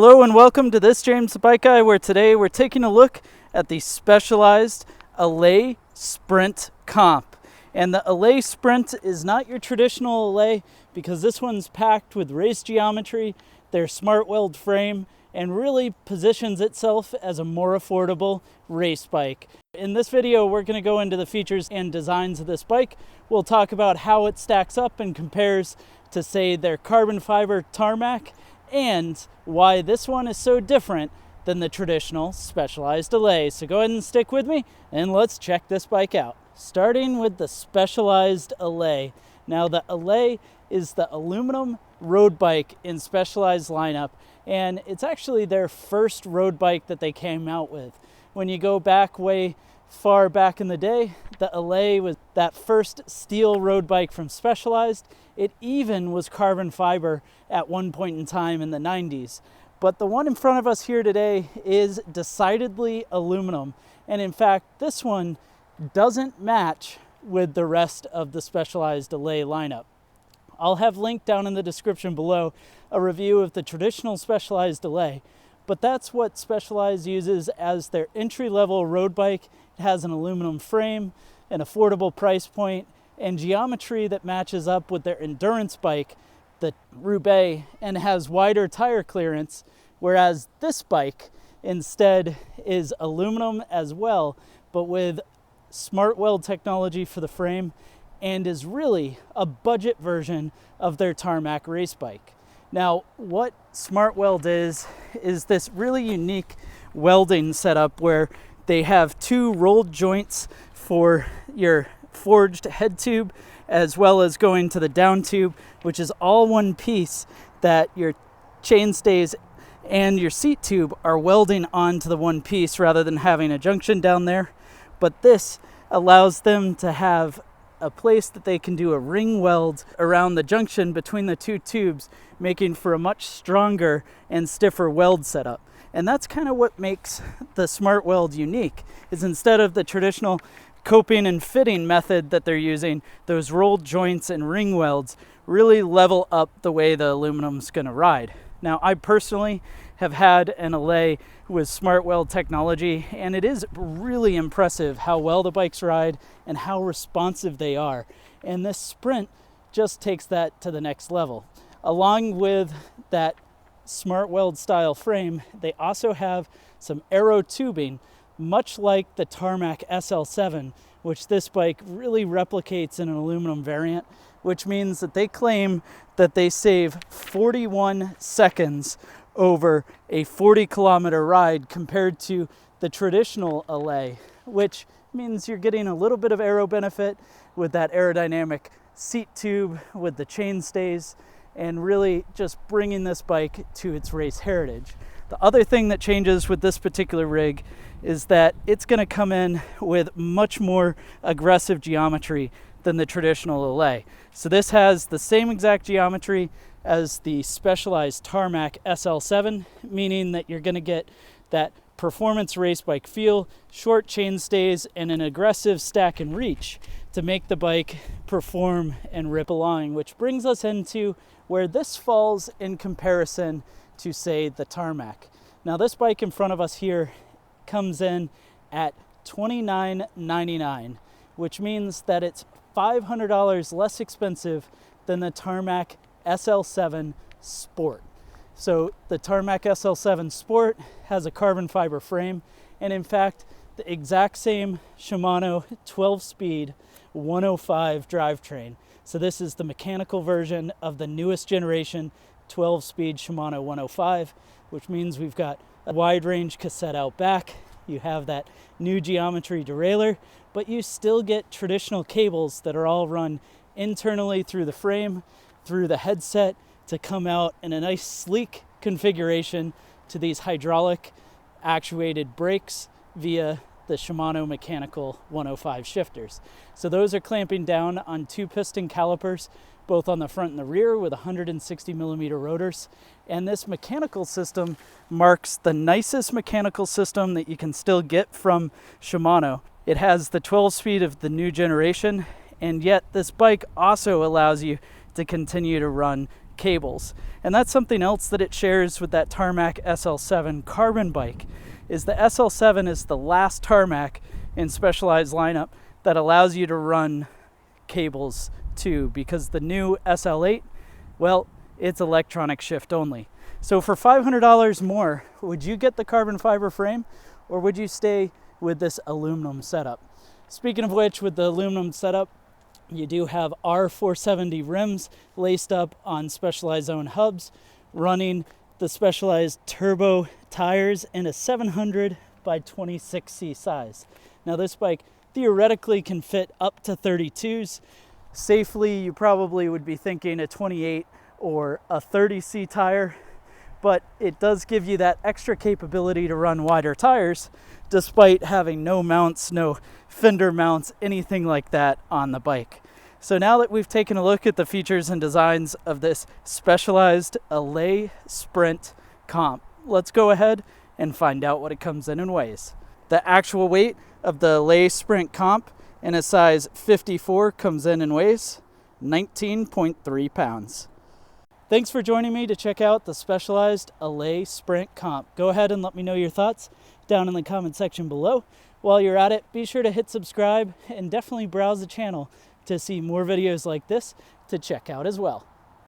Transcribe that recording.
Hello and welcome to this James the Bike Guy, where today we're taking a look at the Specialized Allez Sprint Comp. And the Allez Sprint is not your traditional Allez because this one's packed with race geometry, their Smartweld frame, and really positions itself as a more affordable race bike. In this video, we're going to go into the features and designs of this bike. We'll talk about how it stacks up and compares to, say, their carbon fiber Tarmac, and why this one is so different than the traditional Specialized Allez. So go ahead and stick with me and let's check this bike out. Starting with the Specialized Allez. Now the Allez is the aluminum road bike in Specialized lineup, and it's actually their first road bike that they came out with. When you go back way far back in the day, the Allez was that first steel road bike from Specialized. It even was carbon fiber at one point in time in the 90s. But the one in front of us here today is decidedly aluminum. And in fact, this one doesn't match with the rest of the Specialized Allez lineup. I'll have linked down in the description below a review of the traditional Specialized Allez, but that's what Specialized uses as their entry-level road bike. It has an aluminum frame, an affordable price point, and geometry that matches up with their endurance bike, the Roubaix, and has wider tire clearance, whereas this bike instead is aluminum as well, but with Smartweld technology for the frame, and is really a budget version of their Tarmac race bike. Now, what Smartweld is this really unique welding setup where they have two rolled joints for your forged head tube, as well as going to the down tube, which is all one piece that your chainstays and your seat tube are welding onto the one piece rather than having a junction down there. But this allows them to have a place that they can do a ring weld around the junction between the two tubes, making for a much stronger and stiffer weld setup. And that's kind of what makes the Smartweld unique, is instead of the traditional coping and fitting method that they're using, those rolled joints and ring welds really level up the way the aluminum's going to ride. Now, I personally have had an Allez with Smartweld technology, and it is really impressive how well the bikes ride and how responsive they are. And this Sprint just takes that to the next level. Along with that Smartweld style frame, they also have some Aero tubing, much like the Tarmac SL7, which this bike really replicates in an aluminum variant, which means that they claim that they save 41 seconds over a 40-kilometer ride compared to the traditional Allez, which means you're getting a little bit of aero benefit with that aerodynamic seat tube with the chainstays, and really just bringing this bike to its race heritage. The other thing that changes with this particular rig is that it's going to come in with much more aggressive geometry than the traditional Allez. So this has the same exact geometry as the Specialized Tarmac SL7, meaning that you're going to get that performance race bike feel, short chainstays, and an aggressive stack and reach to make the bike perform and rip along, which brings us into where this falls in comparison to, say, the Tarmac. Now, this bike in front of us here comes in at $29.99, which means that it's $500 less expensive than the Tarmac SL7 Sport. So the Tarmac SL7 Sport has a carbon fiber frame, and in fact, the exact same Shimano 12-speed 105 drivetrain. So this is the mechanical version of the newest generation 12-speed Shimano 105, which means we've got a wide range cassette out back. You have that new geometry derailleur, but you still get traditional cables that are all run internally through the frame, through the headset, to come out in a nice sleek configuration to these hydraulic actuated brakes via the Shimano mechanical 105 shifters. So those are clamping down on two piston calipers, both on the front and the rear, with 160 millimeter rotors. And this mechanical system marks the nicest mechanical system that you can still get from Shimano. It has the 12 speed of the new generation, and yet this bike also allows you to continue to run cables. And that's something else that it shares with that Tarmac SL7 carbon bike, is the SL7 is the last Tarmac in Specialized lineup that allows you to run cables too, because the new SL8, well, it's electronic shift only. So for $500 more, would you get the carbon fiber frame, or would you stay with this aluminum setup? Speaking of which, with the aluminum setup, you do have R470 rims laced up on Specialized Zone hubs, running the Specialized turbo tires in a 700 by 26C size. Now this bike theoretically can fit up to 32s. Safely, you probably would be thinking a 28 or a 30C tire, but it does give you that extra capability to run wider tires despite having no mounts, no fender mounts, anything like that on the bike. So now that we've taken a look at the features and designs of this Specialized Allez Sprint Comp, let's go ahead and find out what it comes in and weighs. The actual weight of the Allez Sprint Comp in a size 54 comes in and weighs 19.3 pounds. Thanks for joining me to check out the Specialized Allez Sprint Comp. Go ahead and let me know your thoughts down in the comment section below. While you're at it, be sure to hit subscribe and definitely browse the channel to see more videos like this to check out as well.